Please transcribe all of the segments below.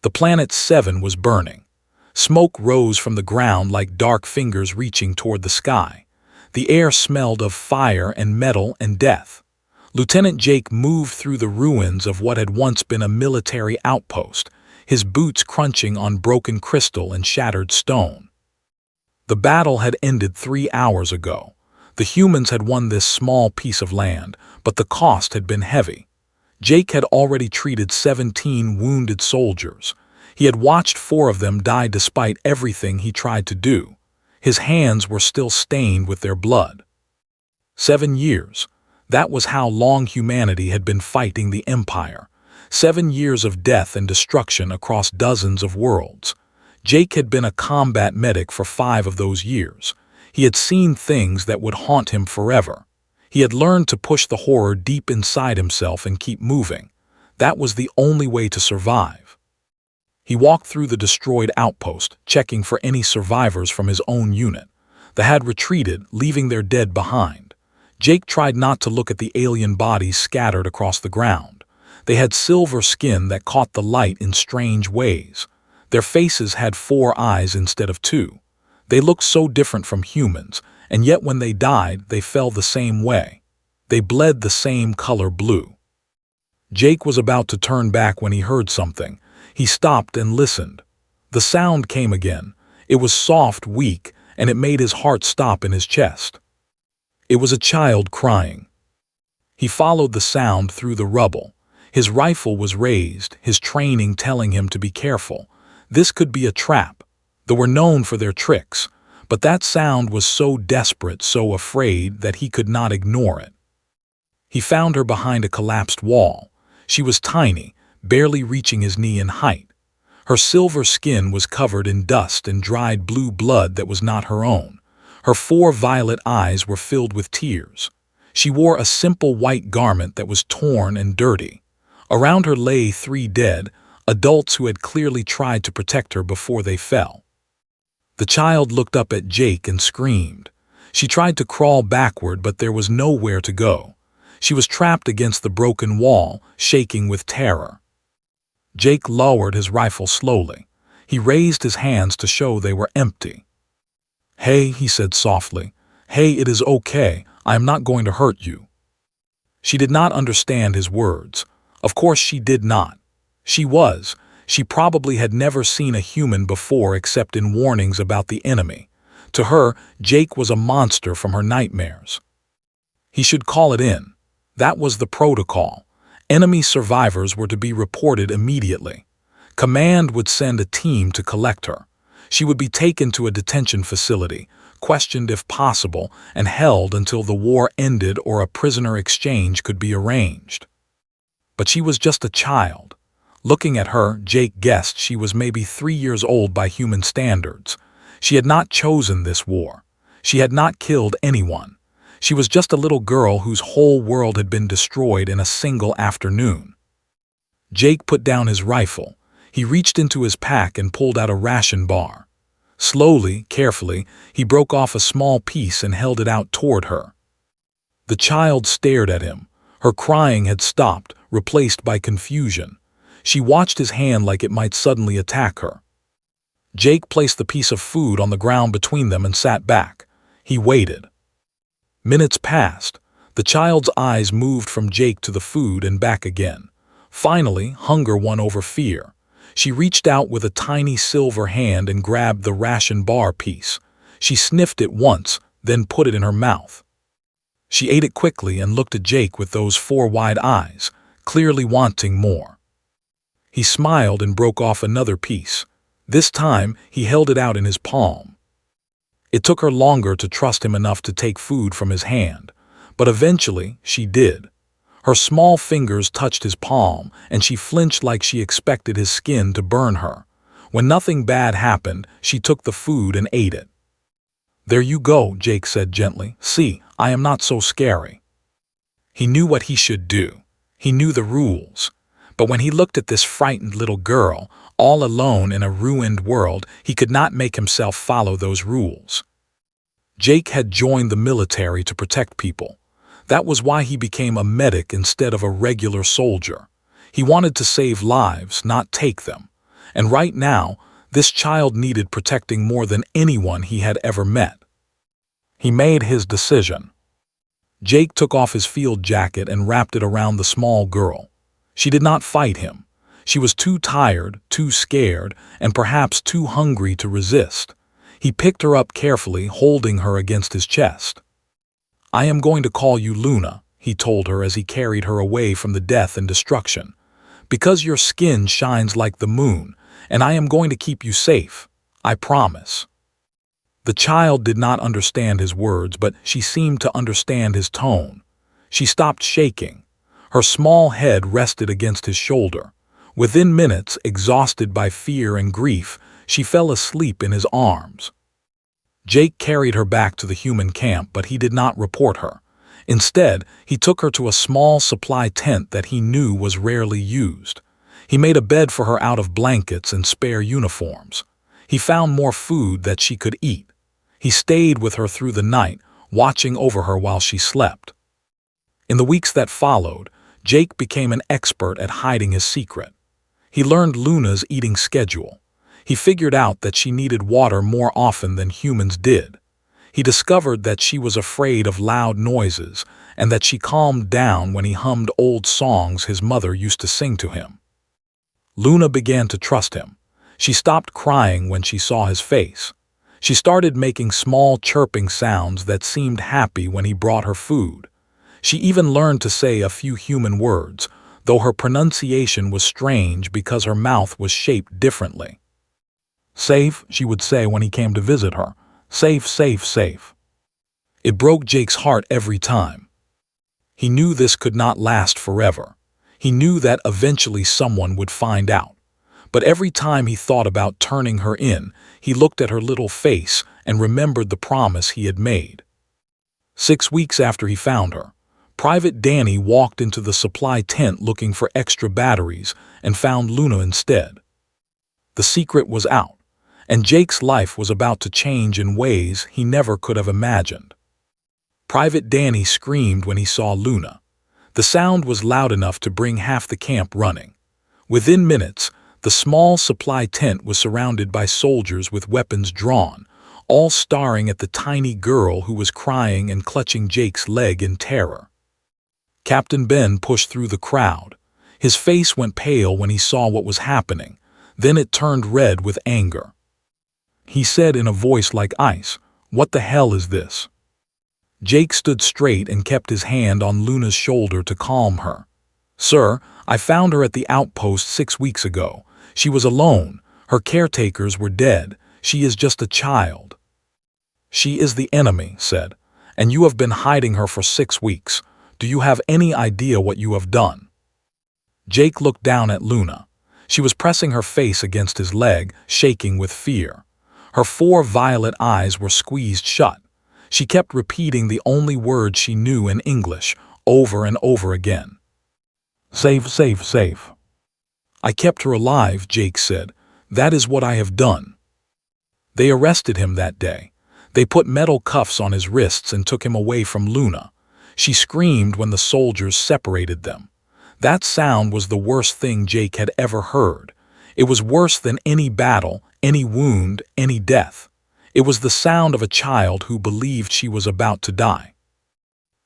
The planet 7 was burning. Smoke rose from the ground like dark fingers reaching toward the sky. The air smelled of fire and metal and death. Lieutenant Jake moved through the ruins of what had once been a military outpost, his boots crunching on broken crystal and shattered stone. The battle had ended 3 hours ago. The humans had won this small piece of land, but the cost had been heavy. Jake had already treated 17 wounded soldiers. He had watched 4 of them die despite everything he tried to do. His hands were still stained with their blood. 7 years. That was how long humanity had been fighting the Empire. 7 years of death and destruction across dozens of worlds. Jake had been a combat medic for 5 of those years. He had seen things that would haunt him forever. He had learned to push the horror deep inside himself and keep moving. That was the only way to survive. He walked through the destroyed outpost, checking for any survivors from his own unit. They had retreated, leaving their dead behind. Jake tried not to look at the alien bodies scattered across the ground. They had silver skin that caught the light in strange ways. Their faces had 4 eyes instead of 2. They looked so different from humans, and yet when they died, they fell the same way. They bled the same color blue. Jake was about to turn back when he heard something. He stopped and listened. The sound came again. It was soft, weak, and it made his heart stop in his chest. It was a child crying. He followed the sound through the rubble. His rifle was raised, his training telling him to be careful. This could be a trap. They were known for their tricks, but that sound was so desperate, so afraid, that he could not ignore it. He found her behind a collapsed wall. She was tiny, barely reaching his knee in height. Her silver skin was covered in dust and dried blue blood that was not her own. Her 4 violet eyes were filled with tears. She wore a simple white garment that was torn and dirty. Around her lay 3 dead, adults who had clearly tried to protect her before they fell. The child looked up at Jake and screamed. She tried to crawl backward, but there was nowhere to go. She was trapped against the broken wall, shaking with terror. Jake lowered his rifle slowly. He raised his hands to show they were empty. "Hey," he said softly. "Hey, it is okay. I am not going to hurt you." She did not understand his words. Of course she did not. She probably had never seen a human before except in warnings about the enemy. To her, Jake was a monster from her nightmares. He should call it in. That was the protocol. Enemy survivors were to be reported immediately. Command would send a team to collect her. She would be taken to a detention facility, questioned if possible, and held until the war ended or a prisoner exchange could be arranged. But she was just a child. Looking at her, Jake guessed she was maybe 3 years old by human standards. She had not chosen this war. She had not killed anyone. She was just a little girl whose whole world had been destroyed in a single afternoon. Jake put down his rifle. He reached into his pack and pulled out a ration bar. Slowly, carefully, he broke off a small piece and held it out toward her. The child stared at him. Her crying had stopped, replaced by confusion. She watched his hand like it might suddenly attack her. Jake placed the piece of food on the ground between them and sat back. He waited. Minutes passed. The child's eyes moved from Jake to the food and back again. Finally, hunger won over fear. She reached out with a tiny silver hand and grabbed the ration bar piece. She sniffed it once, then put it in her mouth. She ate it quickly and looked at Jake with those 4 wide eyes, clearly wanting more. He smiled and broke off another piece. This time, he held it out in his palm. It took her longer to trust him enough to take food from his hand, but eventually she did. Her small fingers touched his palm, and she flinched like she expected his skin to burn her. When nothing bad happened, she took the food and ate it. "There you go," Jake said gently. "See, I am not so scary." He knew what he should do. He knew the rules. But when he looked at this frightened little girl, all alone in a ruined world, he could not make himself follow those rules. Jake had joined the military to protect people. That was why he became a medic instead of a regular soldier. He wanted to save lives, not take them. And right now, this child needed protecting more than anyone he had ever met. He made his decision. Jake took off his field jacket and wrapped it around the small girl. She did not fight him. She was too tired, too scared, and perhaps too hungry to resist. He picked her up carefully, holding her against his chest. "I am going to call you Luna," he told her as he carried her away from the death and destruction. "Because your skin shines like the moon, and I am going to keep you safe. I promise." The child did not understand his words, but she seemed to understand his tone. She stopped shaking. Her small head rested against his shoulder. Within minutes, exhausted by fear and grief, she fell asleep in his arms. Jake carried her back to the human camp, but he did not report her. Instead, he took her to a small supply tent that he knew was rarely used. He made a bed for her out of blankets and spare uniforms. He found more food that she could eat. He stayed with her through the night, watching over her while she slept. In the weeks that followed, Jake became an expert at hiding his secret. He learned Luna's eating schedule. He figured out that she needed water more often than humans did. He discovered that she was afraid of loud noises and that she calmed down when he hummed old songs his mother used to sing to him. Luna began to trust him. She stopped crying when she saw his face. She started making small chirping sounds that seemed happy when he brought her food. She even learned to say a few human words, though her pronunciation was strange because her mouth was shaped differently. "Safe," she would say when he came to visit her. "Safe, safe, safe." It broke Jake's heart every time. He knew this could not last forever. He knew that eventually someone would find out. But every time he thought about turning her in, he looked at her little face and remembered the promise he had made. 6 weeks after he found her, Private Danny walked into the supply tent looking for extra batteries and found Luna instead. The secret was out, and Jake's life was about to change in ways he never could have imagined. Private Danny screamed when he saw Luna. The sound was loud enough to bring half the camp running. Within minutes, the small supply tent was surrounded by soldiers with weapons drawn, all staring at the tiny girl who was crying and clutching Jake's leg in terror. Captain Ben pushed through the crowd. His face went pale when he saw what was happening. Then it turned red with anger. He said in a voice like ice, "What the hell is this?" Jake stood straight and kept his hand on Luna's shoulder to calm her. "Sir, I found her at the outpost 6 weeks ago. She was alone. Her caretakers were dead. She is just a child." "She is the enemy," said, "and you have been hiding her for 6 weeks. Do you have any idea what you have done?" Jake looked down at Luna. She was pressing her face against his leg, shaking with fear. Her 4 violet eyes were squeezed shut. She kept repeating the only words she knew in English, over and over again. "Safe, safe, safe." "I kept her alive," Jake said. "That is what I have done." They arrested him that day. They put metal cuffs on his wrists and took him away from Luna. She screamed when the soldiers separated them. That sound was the worst thing Jake had ever heard. It was worse than any battle, any wound, any death. It was the sound of a child who believed she was about to die.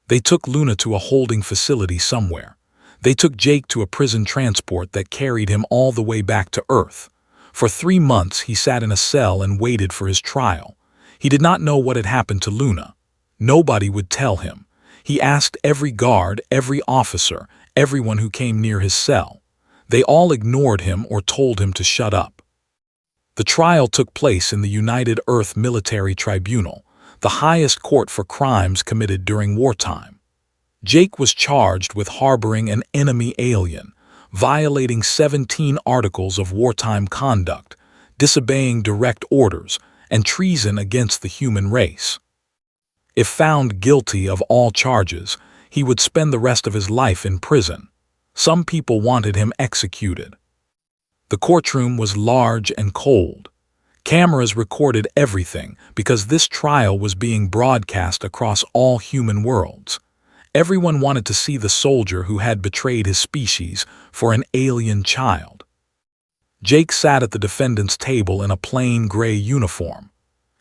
They took Luna to a holding facility somewhere. They took Jake to a prison transport that carried him all the way back to Earth. For 3 months he sat in a cell and waited for his trial. He did not know what had happened to Luna. Nobody would tell him. He asked every guard, every officer, everyone who came near his cell. They all ignored him or told him to shut up. The trial took place in the United Earth Military Tribunal, the highest court for crimes committed during wartime. Jake was charged with harboring an enemy alien, violating 17 articles of wartime conduct, disobeying direct orders, and treason against the human race. If found guilty of all charges, he would spend the rest of his life in prison. Some people wanted him executed. The courtroom was large and cold. Cameras recorded everything because this trial was being broadcast across all human worlds. Everyone wanted to see the soldier who had betrayed his species for an alien child. Jake sat at the defendant's table in a plain gray uniform.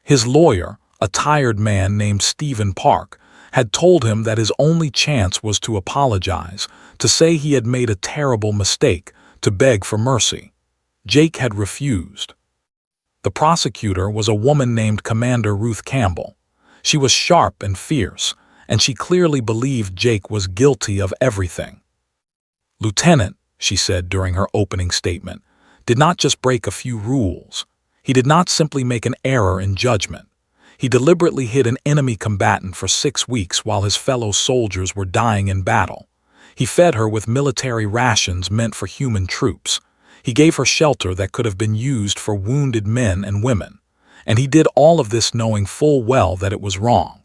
His lawyer, a tired man named Stephen Park, had told him that his only chance was to apologize, to say he had made a terrible mistake, to beg for mercy. Jake had refused. The prosecutor was a woman named Commander Ruth Campbell. She was sharp and fierce, and she clearly believed Jake was guilty of everything. "Lieutenant," she said during her opening statement, "did not just break a few rules. He did not simply make an error in judgment. He deliberately hid an enemy combatant for 6 weeks while his fellow soldiers were dying in battle. He fed her with military rations meant for human troops. He gave her shelter that could have been used for wounded men and women. And he did all of this knowing full well that it was wrong."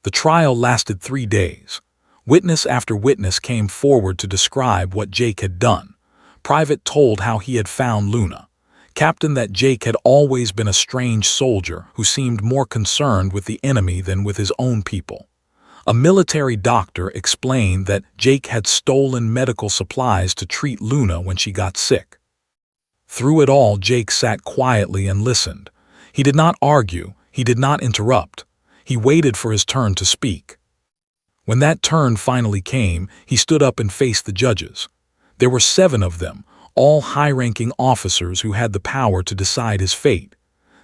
The trial lasted 3 days. Witness after witness came forward to describe what Jake had done. Private told how he had found Luna. Captain that Jake had always been a strange soldier who seemed more concerned with the enemy than with his own people. A military doctor explained that Jake had stolen medical supplies to treat Luna when she got sick. Through it all, Jake sat quietly and listened. He did not argue, he did not interrupt. He waited for his turn to speak. When that turn finally came, he stood up and faced the judges. There were 7 of them, all high-ranking officers who had the power to decide his fate.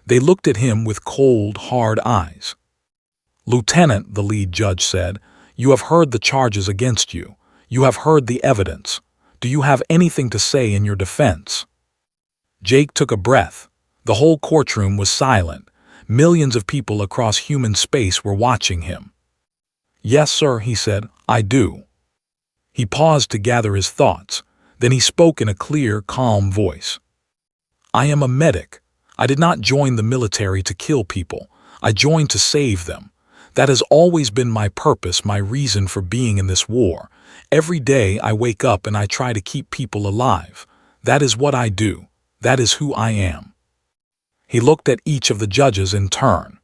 They looked at him with cold, hard eyes. "Lieutenant," the lead judge said, "you have heard the charges against you. You have heard the evidence. Do you have anything to say in your defense?" Jake took a breath. The whole courtroom was silent. Millions of people across human space were watching him. "Yes, sir," he said, "I do." He paused to gather his thoughts. Then he spoke in a clear, calm voice. "I am a medic. I did not join the military to kill people. I joined to save them. That has always been my purpose, my reason for being in this war. Every day I wake up and I try to keep people alive. That is what I do. That is who I am." He looked at each of the judges in turn.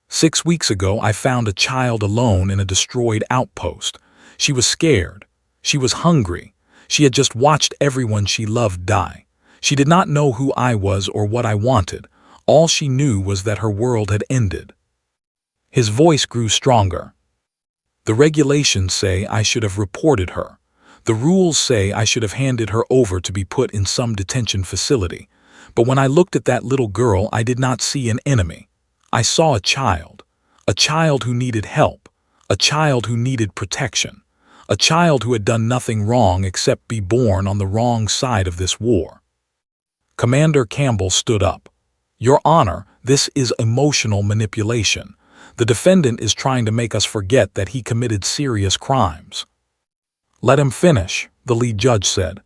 "6 weeks ago I found a child alone in a destroyed outpost. She was scared. She was hungry. She had just watched everyone she loved die. She did not know who I was or what I wanted. All she knew was that her world had ended." His voice grew stronger. "The regulations say I should have reported her. The rules say I should have handed her over to be put in some detention facility. But when I looked at that little girl, I did not see an enemy. I saw a child who needed help, a child who needed protection, a child who had done nothing wrong except be born on the wrong side of this war." Commander Campbell stood up. "Your Honor, this is emotional manipulation. The defendant is trying to make us forget that he committed serious crimes." "Let him finish," the lead judge said.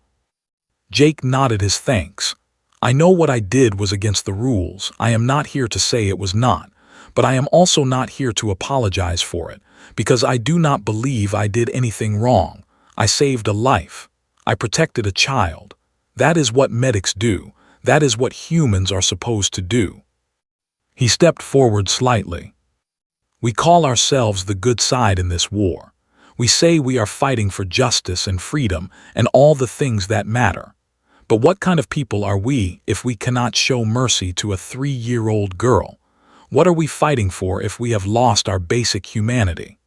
Jake nodded his thanks. "I know what I did was against the rules. I am not here to say it was not. But I am also not here to apologize for it, because I do not believe I did anything wrong. I saved a life. I protected a child. That is what medics do. That is what humans are supposed to do." He stepped forward slightly. "We call ourselves the good side in this war. We say we are fighting for justice and freedom and all the things that matter. But what kind of people are we if we cannot show mercy to a 3-year-old girl? What are we fighting for if we have lost our basic humanity?"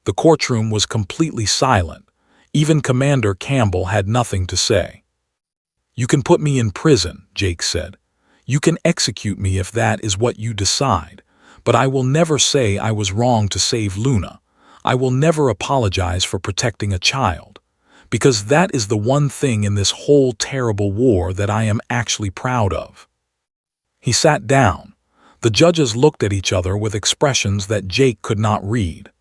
The courtroom was completely silent. Even Commander Campbell had nothing to say. "You can put me in prison," Jake said. "You can execute me if that is what you decide. But I will never say I was wrong to save Luna. I will never apologize for protecting a child. Because that is the one thing in this whole terrible war that I am actually proud of." He sat down. The judges looked at each other with expressions that Jake could not read.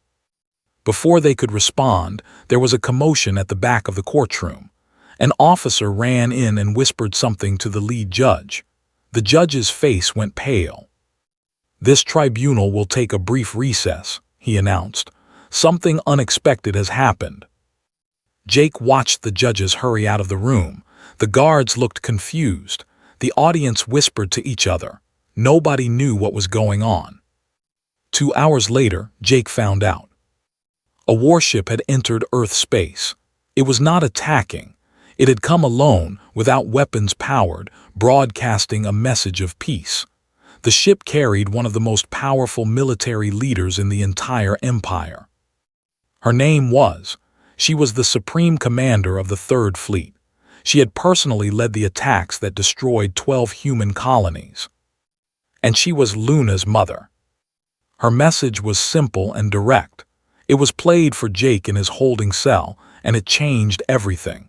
Before they could respond, there was a commotion at the back of the courtroom. An officer ran in and whispered something to the lead judge. The judge's face went pale. "This tribunal will take a brief recess," he announced. "Something unexpected has happened." Jake watched the judges hurry out of the room. The guards looked confused. The audience whispered to each other. Nobody knew what was going on. 2 hours later, Jake found out. A warship had entered Earth space. It was not attacking. It had come alone, without weapons powered, broadcasting a message of peace. The ship carried one of the most powerful military leaders in the entire empire. Her name was. She was the supreme commander of the Third Fleet. She had personally led the attacks that destroyed 12 human colonies. And she was Luna's mother. Her message was simple and direct. It was played for Jake in his holding cell, and it changed everything.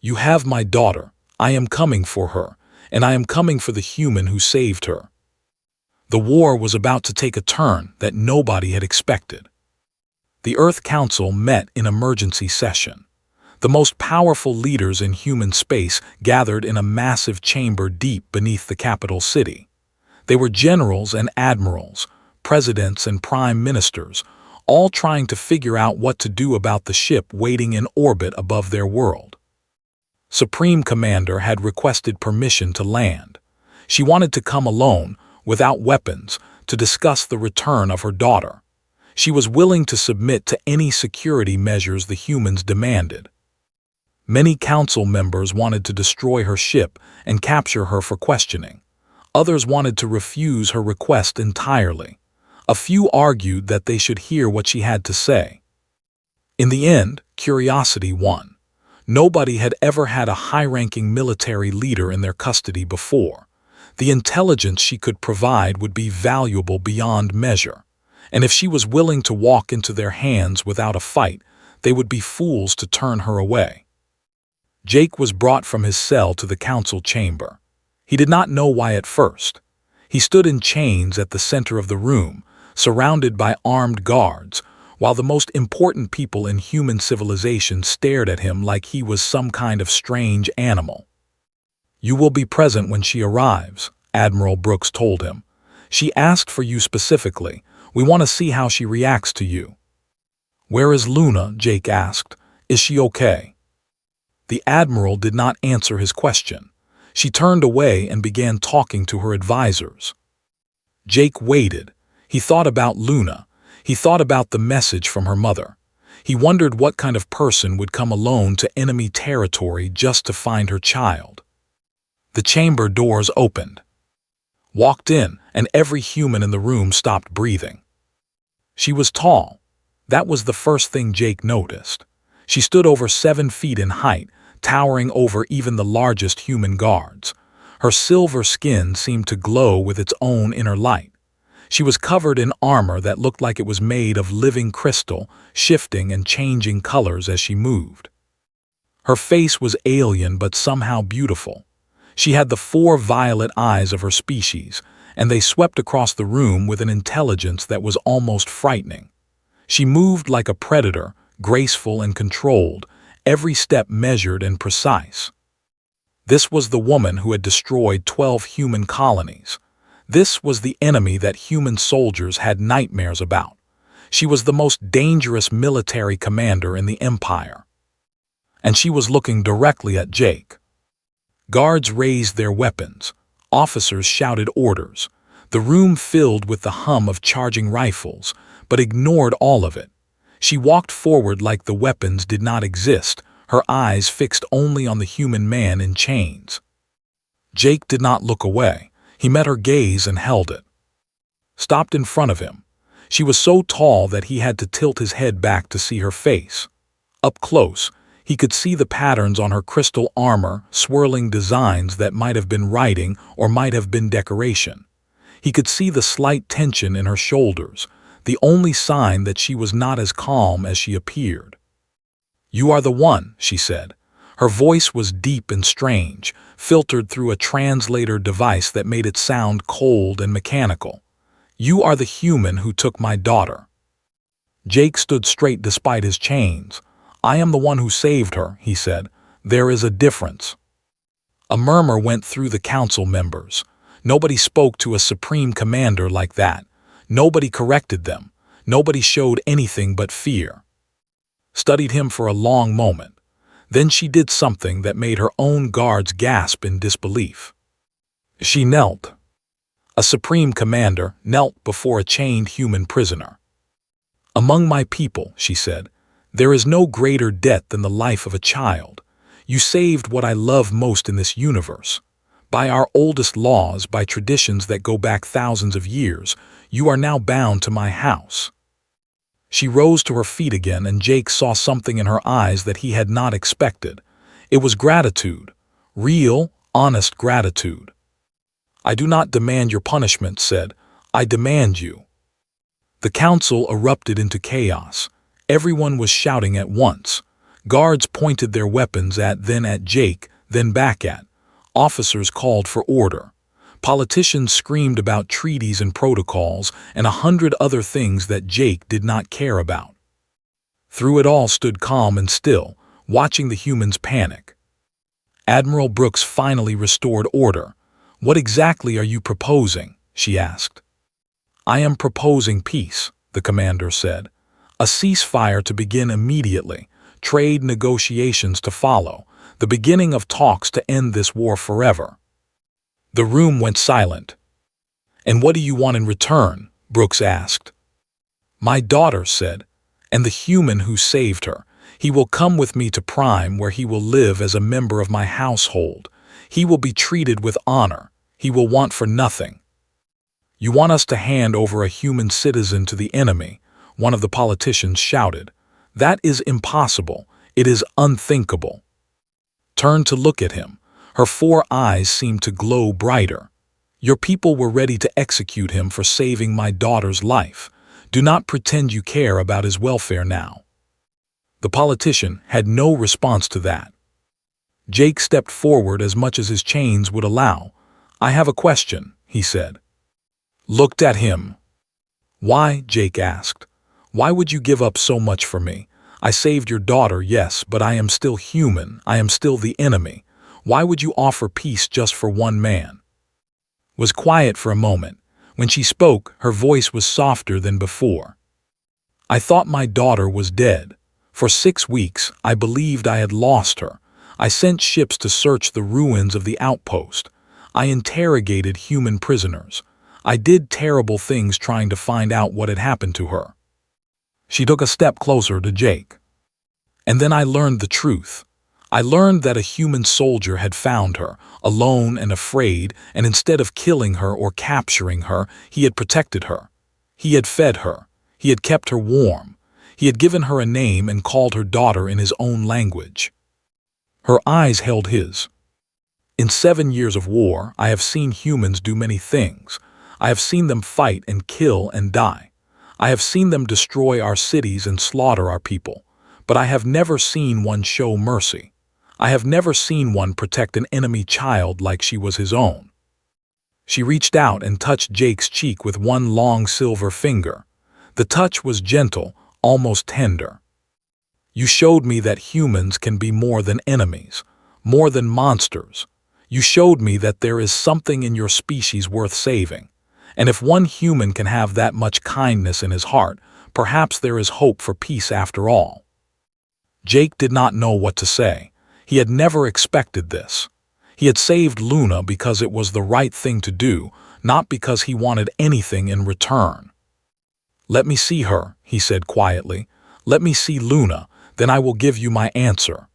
You have my daughter. I am coming for her, and I am coming for the human who saved her. The war was about to take a turn that nobody had expected. The Earth Council met in emergency session. The most powerful leaders in human space gathered in a massive chamber deep beneath the capital city. They were generals and admirals, presidents and prime ministers, all trying to figure out what to do about the ship waiting in orbit above their world. Supreme Commander had requested permission to land. She wanted to come alone, without weapons, to discuss the return of her daughter. She was willing to submit to any security measures the humans demanded. Many council members wanted to destroy her ship and capture her for questioning. Others wanted to refuse her request entirely. A few argued that they should hear what she had to say. In the end, curiosity won. Nobody had ever had a high-ranking military leader in their custody before. The intelligence she could provide would be valuable beyond measure, and if she was willing to walk into their hands without a fight, they would be fools to turn her away. Jake was brought from his cell to the council chamber. He did not know why at first. He stood in chains at the center of the room, surrounded by armed guards, while the most important people in human civilization stared at him like he was some kind of strange animal. You will be present when she arrives, Admiral Brooks told him. She asked for you specifically. We want to see how she reacts to you. Where is Luna? Jake asked. Is she okay? The Admiral did not answer his question. She turned away and began talking to her advisors. Jake waited. He thought about Luna. He thought about the message from her mother. He wondered what kind of person would come alone to enemy territory just to find her child. The chamber doors opened. Walked in, and every human in the room stopped breathing. She was tall. That was the first thing Jake noticed. She stood over 7 feet in height, towering over even the largest human guards. Her silver skin seemed to glow with its own inner light. She was covered in armor that looked like it was made of living crystal, shifting and changing colors as she moved. Her face was alien but somehow beautiful. She had the 4 violet eyes of her species, and they swept across the room with an intelligence that was almost frightening. She moved like a predator, graceful and controlled, every step measured and precise. This was the woman who had destroyed 12 human colonies. This was the enemy that human soldiers had nightmares about. She was the most dangerous military commander in the Empire. And she was looking directly at Jake. Guards raised their weapons. Officers shouted orders. The room filled with the hum of charging rifles, but ignored all of it. She walked forward like the weapons did not exist, her eyes fixed only on the human man in chains. Jake did not look away. He met her gaze and held it. Stopped in front of him. She was so tall that he had to tilt his head back to see her face. Up close, he could see the patterns on her crystal armor, swirling designs that might have been writing or might have been decoration. He could see the slight tension in her shoulders, the only sign that she was not as calm as she appeared. You are the one, she said. Her voice was deep and strange, filtered through a translator device that made it sound cold and mechanical. You are the human who took my daughter. Jake stood straight despite his chains. I am the one who saved her, he said. There is a difference. A murmur went through the council members. Nobody spoke to a supreme commander like that. Nobody corrected them. Nobody showed anything but fear. Studied him for a long moment. Then she did something that made her own guards gasp in disbelief. She knelt. A supreme commander knelt before a chained human prisoner. Among my people, she said, there is no greater debt than the life of a child. You saved what I love most in this universe. By our oldest laws, by traditions that go back thousands of years, you are now bound to my house." She rose to her feet again, and Jake saw something in her eyes that he had not expected. It was gratitude. Real, honest gratitude. "I do not demand your punishment," said. "I demand you." The council erupted into chaos. Everyone was shouting at once. Guards pointed their weapons then at Jake, then back at. Officers called for order. Politicians screamed about treaties and protocols and 100 other things that Jake did not care about. Through it all stood calm and still, watching the humans panic. Admiral Brooks finally restored order. "What exactly are you proposing?" she asked. "I am proposing peace," the commander said. "A ceasefire to begin immediately, trade negotiations to follow, the beginning of talks to end this war forever." The room went silent. "And what do you want in return?" Brooks asked. "My daughter," said, "and the human who saved her. He will come with me to Prime, where he will live as a member of my household. He will be treated with honor. He will want for nothing." "You want us to hand over a human citizen to the enemy?" one of the politicians shouted. "That is impossible. It is unthinkable." Turned to look at him. Her 4 eyes seemed to glow brighter. "Your people were ready to execute him for saving my daughter's life. Do not pretend you care about his welfare now." The politician had no response to that. Jake stepped forward as much as his chains would allow. "I have a question," he said. Looked at him. "Why?" Jake asked. "Why would you give up so much for me? I saved your daughter, yes, but I am still human. I am still the enemy. Why would you offer peace just for one man?" Was quiet for a moment. When she spoke, her voice was softer than before. "I thought my daughter was dead. For 6 weeks, I believed I had lost her. I sent ships to search the ruins of the outpost. I interrogated human prisoners. I did terrible things trying to find out what had happened to her." She took a step closer to Jake. "And then I learned the truth. I learned that a human soldier had found her, alone and afraid, and instead of killing her or capturing her, he had protected her. He had fed her. He had kept her warm. He had given her a name and called her daughter in his own language." Her eyes held his. "In 7 years of war, I have seen humans do many things. I have seen them fight and kill and die. I have seen them destroy our cities and slaughter our people. But I have never seen one show mercy. I have never seen one protect an enemy child like she was his own." She reached out and touched Jake's cheek with one long silver finger. The touch was gentle, almost tender. "You showed me that humans can be more than enemies, more than monsters. You showed me that there is something in your species worth saving. And if one human can have that much kindness in his heart, perhaps there is hope for peace after all." Jake did not know what to say. He had never expected this. He had saved Luna because it was the right thing to do, not because he wanted anything in return. "Let me see her," he said quietly. "Let me see Luna, then I will give you my answer."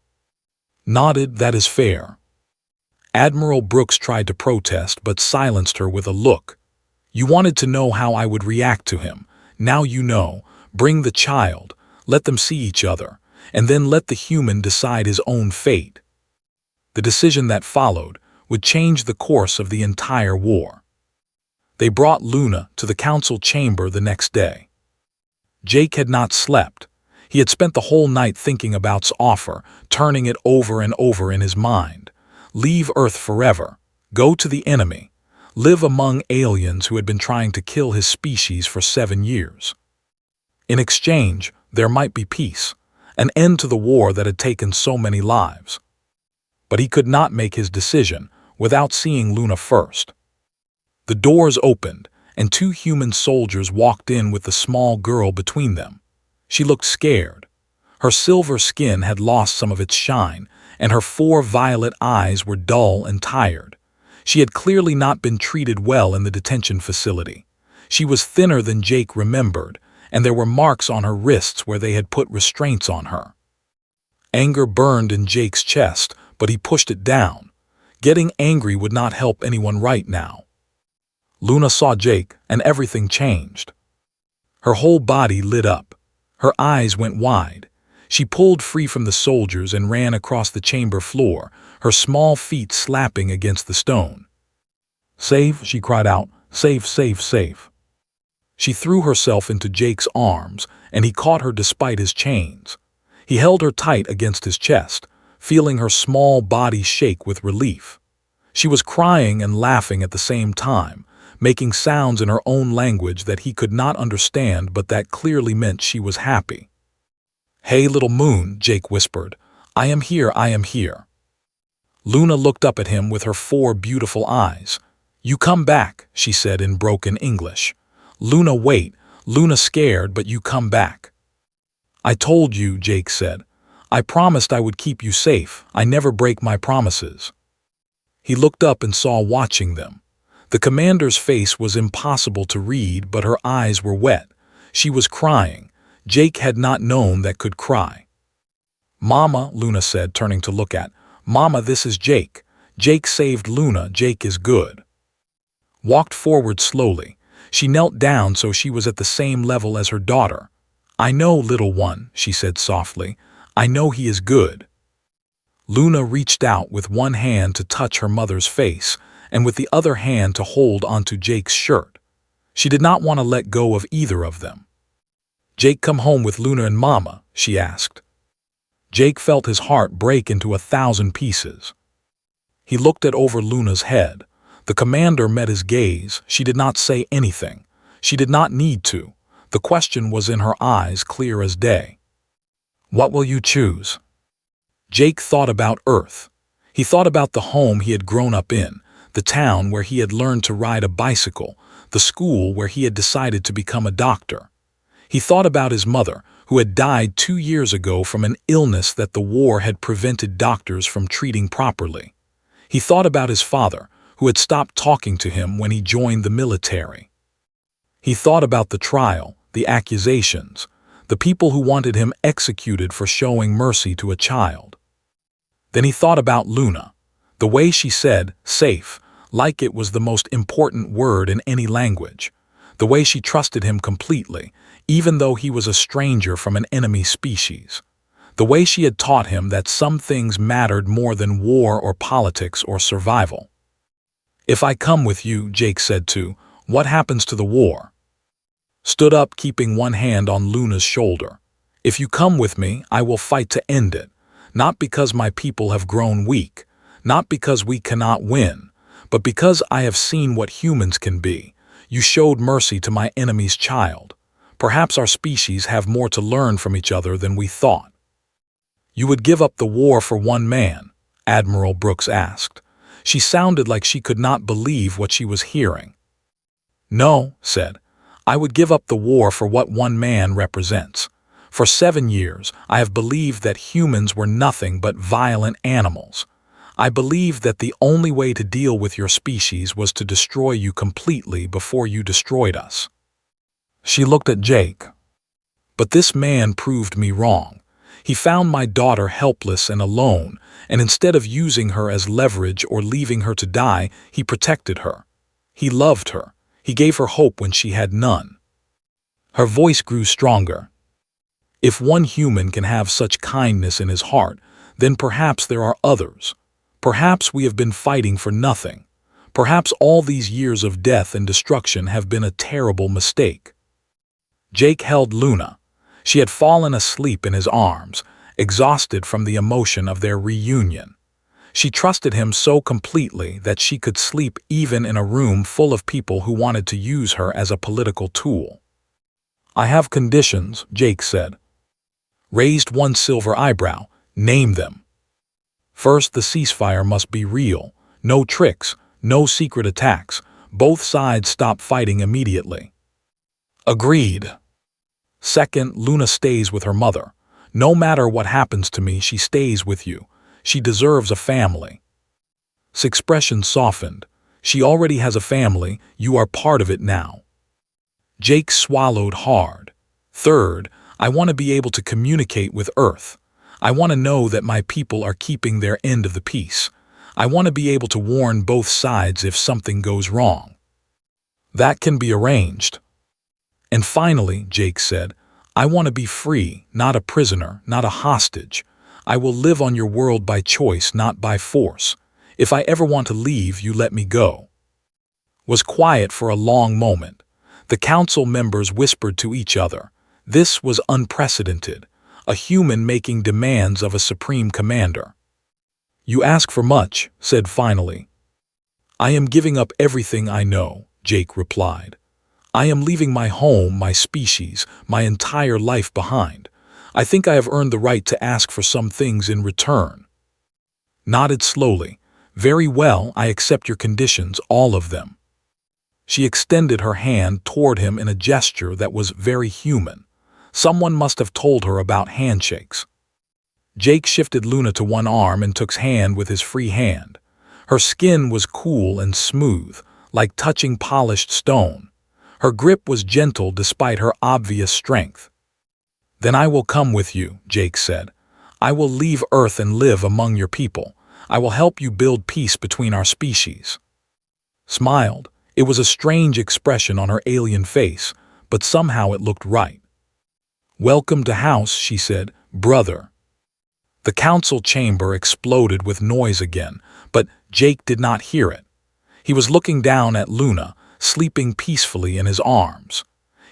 Nodded, "That is fair." Admiral Brooks tried to protest but silenced her with a look. "You wanted to know how I would react to him. Now you know. Bring the child. Let them see each other. And then let the human decide his own fate." The decision that followed would change the course of the entire war. They brought Luna to the council chamber the next day. Jake had not slept. He had spent the whole night thinking about's offer, turning it over and over in his mind. Leave Earth forever. Go to the enemy. Live among aliens who had been trying to kill his species for 7 years. In exchange, there might be peace. An end to the war that had taken so many lives. But he could not make his decision without seeing Luna first. The doors opened, and 2 human soldiers walked in with the small girl between them. She looked scared. Her silver skin had lost some of its shine, and her 4 violet eyes were dull and tired. She had clearly not been treated well in the detention facility. She was thinner than Jake remembered, and there were marks on her wrists where they had put restraints on her. Anger burned in Jake's chest, but he pushed it down. Getting angry would not help anyone right now. Luna saw Jake, and everything changed. Her whole body lit up. Her eyes went wide. She pulled free from the soldiers and ran across the chamber floor, her small feet slapping against the stone. "Save," she cried out. "Save, save, save." She threw herself into Jake's arms, and he caught her despite his chains. He held her tight against his chest, feeling her small body shake with relief. She was crying and laughing at the same time, making sounds in her own language that he could not understand but that clearly meant she was happy. "Hey, little moon," Jake whispered. "I am here, I am here." Luna looked up at him with her 4 beautiful eyes. "You come back," she said in broken English. "Luna, wait. Luna scared, but you come back." "I told you," Jake said. "I promised I would keep you safe. I never break my promises." He looked up and saw watching them. The commander's face was impossible to read, but her eyes were wet. She was crying. Jake had not known that could cry. "Mama," Luna said, turning to look at. "Mama, this is Jake. Jake saved Luna. Jake is good." Walked forward slowly. She knelt down so she was at the same level as her daughter. "I know, little one," she said softly. "I know he is good." Luna reached out with one hand to touch her mother's face, and with the other hand to hold onto Jake's shirt. She did not want to let go of either of them. "Jake come home with Luna and Mama?" she asked. Jake felt his heart break into 1,000 pieces. He looked over Luna's head. The commander met his gaze. She did not say anything. She did not need to. The question was in her eyes, clear as day. "What will you choose?" Jake thought about Earth. He thought about the home he had grown up in, the town where he had learned to ride a bicycle, the school where he had decided to become a doctor. He thought about his mother, who had died 2 years ago from an illness that the war had prevented doctors from treating properly. He thought about his father, who had stopped talking to him when he joined the military. He thought about the trial, the accusations, the people who wanted him executed for showing mercy to a child. Then he thought about Luna, the way she said, "safe," like it was the most important word in any language, the way she trusted him completely, even though he was a stranger from an enemy species, the way she had taught him that some things mattered more than war or politics or survival. "If I come with you," Jake said too, "what happens to the war?" Stood up, keeping one hand on Luna's shoulder. "If you come with me, I will fight to end it, not because my people have grown weak, not because we cannot win, but because I have seen what humans can be. You showed mercy to my enemy's child. Perhaps our species have more to learn from each other than we thought." "You would give up the war for one man?" Admiral Brooks asked. She sounded like she could not believe what she was hearing. "No," said. "I would give up the war for what one man represents. For 7 years, I have believed that humans were nothing but violent animals. I believed that the only way to deal with your species was to destroy you completely before you destroyed us." She looked at Jake. "But this man proved me wrong. He found my daughter helpless and alone, and instead of using her as leverage or leaving her to die, he protected her. He loved her. He gave her hope when she had none." Her voice grew stronger. "If one human can have such kindness in his heart, then perhaps there are others. Perhaps we have been fighting for nothing. Perhaps all these years of death and destruction have been a terrible mistake." Jake held Luna. She had fallen asleep in his arms, exhausted from the emotion of their reunion. She trusted him so completely that she could sleep even in a room full of people who wanted to use her as a political tool. "I have conditions," Jake said. Raised one silver eyebrow. "Name them." "First, the ceasefire must be real. No tricks, no secret attacks. Both sides stop fighting immediately." "Agreed." "Second, Luna stays with her mother. No matter what happens to me, she stays with you. She deserves a family." His expression softened. "She already has a family. You are part of it now." Jake swallowed hard. "Third, I want to be able to communicate with Earth. I want to know that my people are keeping their end of the peace. I want to be able to warn both sides if something goes wrong. That can be arranged. And finally, Jake said, I want to be free, not a prisoner, not a hostage. I will live on your world by choice, not by force. If I ever want to leave, you let me go. Was quiet for a long moment. The council members whispered to each other. This was unprecedented, a human making demands of a supreme commander. You ask for much, said finally. I am giving up everything I know, Jake replied. I am leaving my home, my species, my entire life behind. I think I have earned the right to ask for some things in return. Nodded slowly. Very well, I accept your conditions, all of them. She extended her hand toward him in a gesture that was very human. Someone must have told her about handshakes. Jake shifted Luna to one arm and took his hand with his free hand. Her skin was cool and smooth, like touching polished stone. Her grip was gentle despite her obvious strength. Then I will come with you, Jake said. I will leave Earth and live among your people. I will help you build peace between our species. Smiled. It was a strange expression on her alien face, but somehow it looked right. Welcome to house, she said, brother. The council chamber exploded with noise again, but Jake did not hear it. He was looking down at Luna, sleeping peacefully in his arms.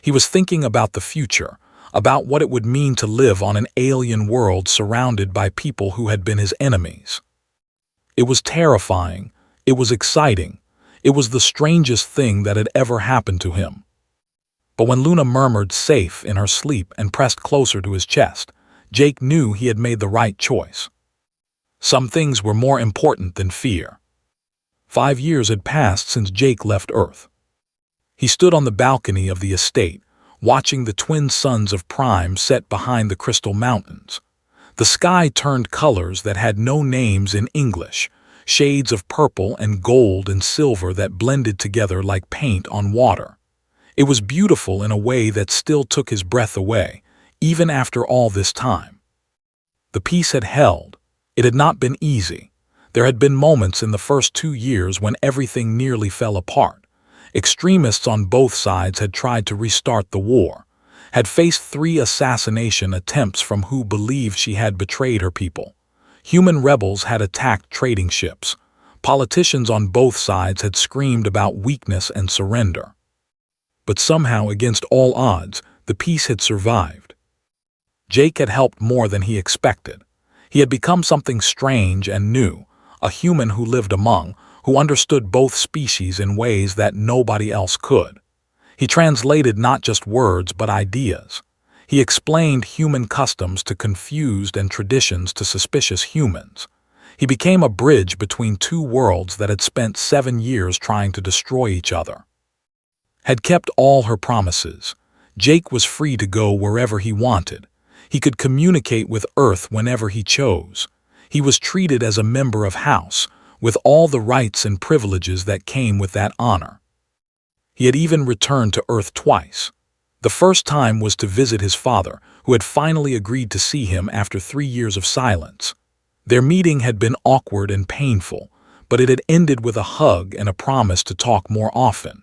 He was thinking about the future, about what it would mean to live on an alien world surrounded by people who had been his enemies. It was terrifying. It was exciting. It was the strangest thing that had ever happened to him. But when Luna murmured safe in her sleep and pressed closer to his chest, Jake knew he had made the right choice. Some things were more important than fear. 5 years had passed since Jake left Earth. He stood on the balcony of the estate, watching the twin suns of Prime set behind the crystal mountains. The sky turned colors that had no names in English, shades of purple and gold and silver that blended together like paint on water. It was beautiful in a way that still took his breath away, even after all this time. The peace had held. It had not been easy. There had been moments in the first 2 years when everything nearly fell apart. Extremists on both sides had tried to restart the war, had faced 3 assassination attempts from who believed she had betrayed her people. Human rebels had attacked trading ships. Politicians on both sides had screamed about weakness and surrender. But somehow, against all odds, the peace had survived. Jake had helped more than he expected. He had become something strange and new, a human who lived among, who understood both species in ways that nobody else could. He translated not just words but ideas. He explained human customs to confused and traditions to suspicious humans. He became a bridge between 2 worlds that had spent 7 years trying to destroy each other. Had kept all her promises. Jake was free to go wherever he wanted. He could communicate with Earth whenever he chose. He was treated as a member of House, with all the rights and privileges that came with that honor. He had even returned to Earth twice. The first time was to visit his father, who had finally agreed to see him after 3 years of silence. Their meeting had been awkward and painful, but it had ended with a hug and a promise to talk more often.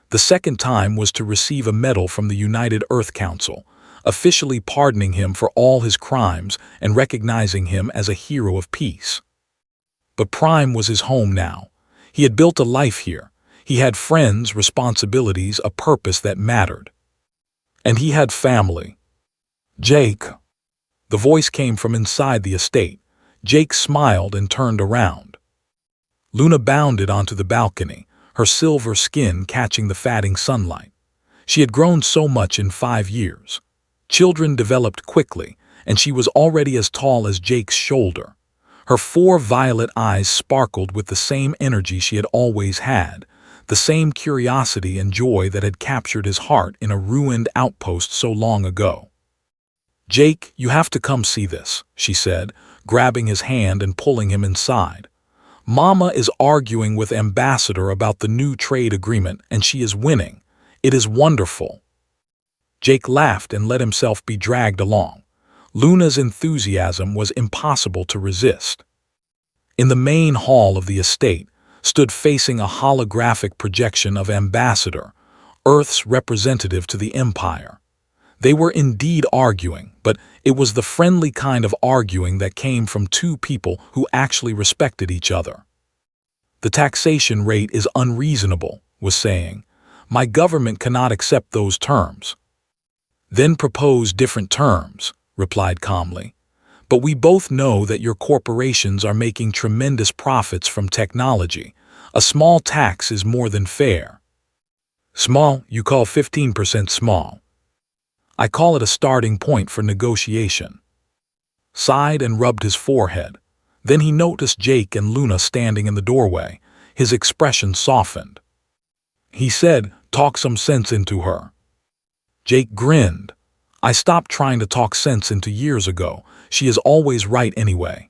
The second time was to receive a medal from the United Earth Council, officially pardoning him for all his crimes and recognizing him as a hero of peace. But Prime was his home now. He had built a life here. He had friends, responsibilities, a purpose that mattered. And he had family. Jake. The voice came from inside the estate. Jake smiled and turned around. Luna bounded onto the balcony, her silver skin catching the fatting sunlight. She had grown so much in 5 years. Children developed quickly, and she was already as tall as Jake's shoulder. Her 4 violet eyes sparkled with the same energy she had always had, the same curiosity and joy that had captured his heart in a ruined outpost so long ago. Jake, you have to come see this, she said, grabbing his hand and pulling him inside. Mama is arguing with Ambassador about the new trade agreement, and she is winning. It is wonderful. Jake laughed and let himself be dragged along. Luna's enthusiasm was impossible to resist. In the main hall of the estate stood facing a holographic projection of Ambassador, Earth's representative to the Empire. They were indeed arguing, but it was the friendly kind of arguing that came from two people who actually respected each other. "The taxation rate is unreasonable," was saying. "My government cannot accept those terms." "Then propose different terms," replied calmly. "But we both know that your corporations are making tremendous profits from technology. A small tax is more than fair." "Small? You call 15% small?" "I call it a starting point for negotiation." Sighed and rubbed his forehead. Then he noticed Jake and Luna standing in the doorway. His expression softened. He said, "Talk some sense into her." Jake grinned. "I stopped trying to talk sense into years ago. She is always right anyway."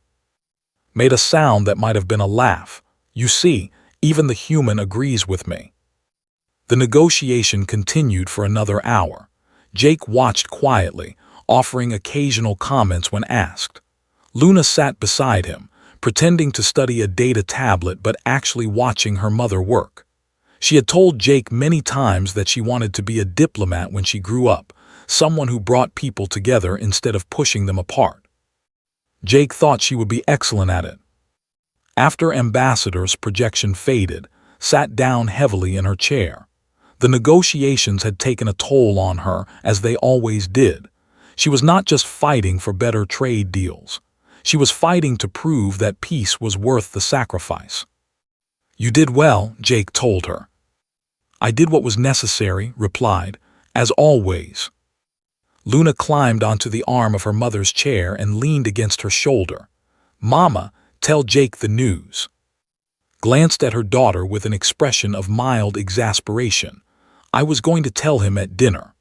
Made a sound that might have been a laugh. "You see, even the human agrees with me." The negotiation continued for another hour. Jake watched quietly, offering occasional comments when asked. Luna sat beside him, pretending to study a data tablet but actually watching her mother work. She had told Jake many times that she wanted to be a diplomat when she grew up, someone who brought people together instead of pushing them apart. Jake thought she would be excellent at it. After Ambassador's projection faded, sat down heavily in her chair. The negotiations had taken a toll on her, as they always did. She was not just fighting for better trade deals. She was fighting to prove that peace was worth the sacrifice. "You did well," Jake told her. "I did what was necessary," replied, "as always." Luna climbed onto the arm of her mother's chair and leaned against her shoulder. "Mama, tell Jake the news." Glanced at her daughter with an expression of mild exasperation. "I was going to tell him at dinner."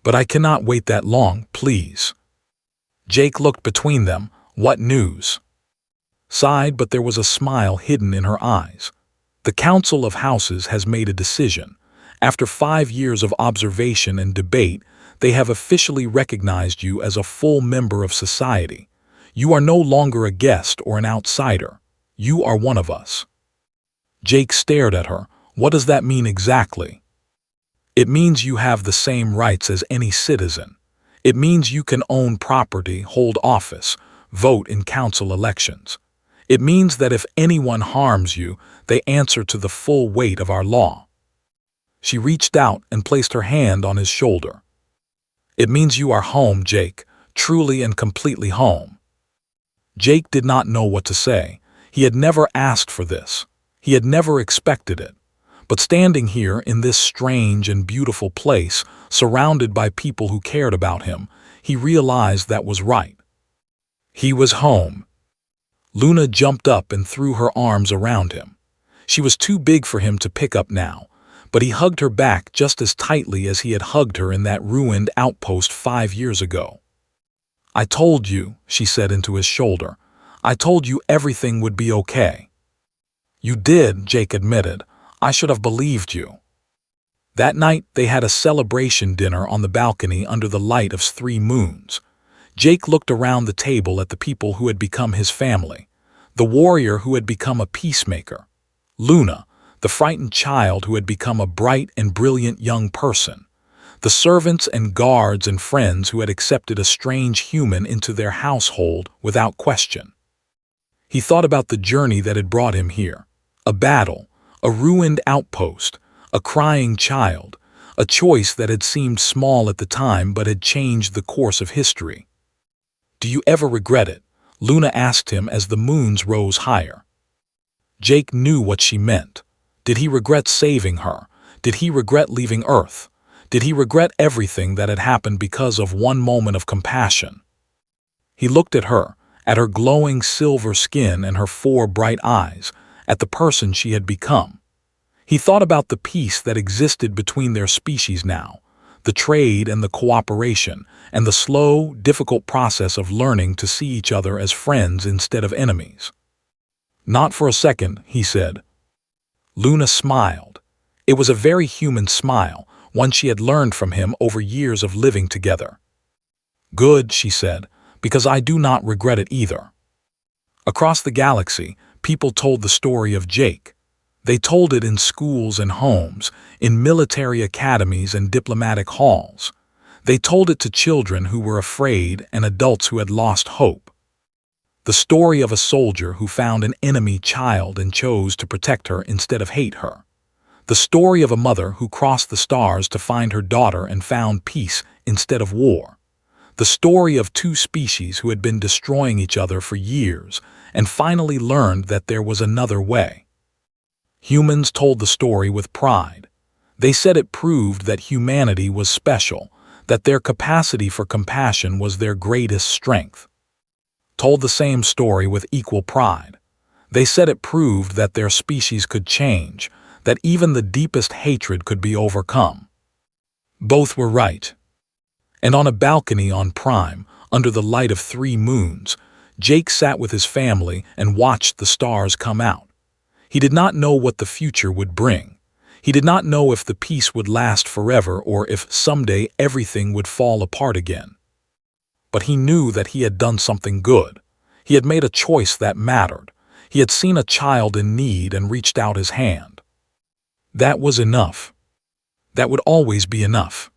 "But I cannot wait that long, please." Jake looked between them. "What news?" Sighed, but there was a smile hidden in her eyes. "The Council of Houses has made a decision. After 5 years of observation and debate, they have officially recognized you as a full member of society. You are no longer a guest or an outsider. You are one of us." Jake stared at her. "What does that mean exactly?" "It means you have the same rights as any citizen. It means you can own property, hold office, vote in council elections. It means that if anyone harms you, they answer to the full weight of our law." She reached out and placed her hand on his shoulder. "It means you are home, Jake, truly and completely home." Jake did not know what to say. He had never asked for this. He had never expected it. But standing here in this strange and beautiful place, surrounded by people who cared about him, he realized that was right. He was home. Luna jumped up and threw her arms around him. She was too big for him to pick up now, but he hugged her back just as tightly as he had hugged her in that ruined outpost 5 years ago. "I told you," she said into his shoulder. "I told you everything would be okay." "You did," Jake admitted. "I should have believed you." That night they had a celebration dinner on the balcony under the light of 3 moons. Jake looked around the table at the people who had become his family. The warrior who had become a peacemaker. Luna, the frightened child who had become a bright and brilliant young person. The servants and guards and friends who had accepted a strange human into their household without question. He thought about the journey that had brought him here. A battle, a ruined outpost, a crying child, a choice that had seemed small at the time but had changed the course of history. "Do you ever regret it?" Luna asked him as the moons rose higher. Jake knew what she meant. Did he regret saving her? Did he regret leaving Earth? Did he regret everything that had happened because of one moment of compassion? He looked at her glowing silver skin and her 4 bright eyes, at the person she had become. He thought about the peace that existed between their species now, the trade and the cooperation, and the slow, difficult process of learning to see each other as friends instead of enemies. "Not for a second," he said. Luna smiled. It was a very human smile, one she had learned from him over years of living together. Good, she said, because I do not regret it either. Across the galaxy, people told the story of Jake. They told it in schools and homes, in military academies and diplomatic halls. They told it to children who were afraid and adults who had lost hope. The story of a soldier who found an enemy child and chose to protect her instead of hate her. The story of a mother who crossed the stars to find her daughter and found peace instead of war. The story of two species who had been destroying each other for years and finally learned that there was another way. Humans told the story with pride. They said it proved that humanity was special, that their capacity for compassion was their greatest strength. Told the same story with equal pride. They said it proved that their species could change, that even the deepest hatred could be overcome. Both were right. And on a balcony on Prime, under the light of 3 moons, Jake sat with his family and watched the stars come out. He did not know what the future would bring. He did not know if the peace would last forever or if someday everything would fall apart again. But he knew that he had done something good. He had made a choice that mattered. He had seen a child in need and reached out his hand. That was enough. That would always be enough.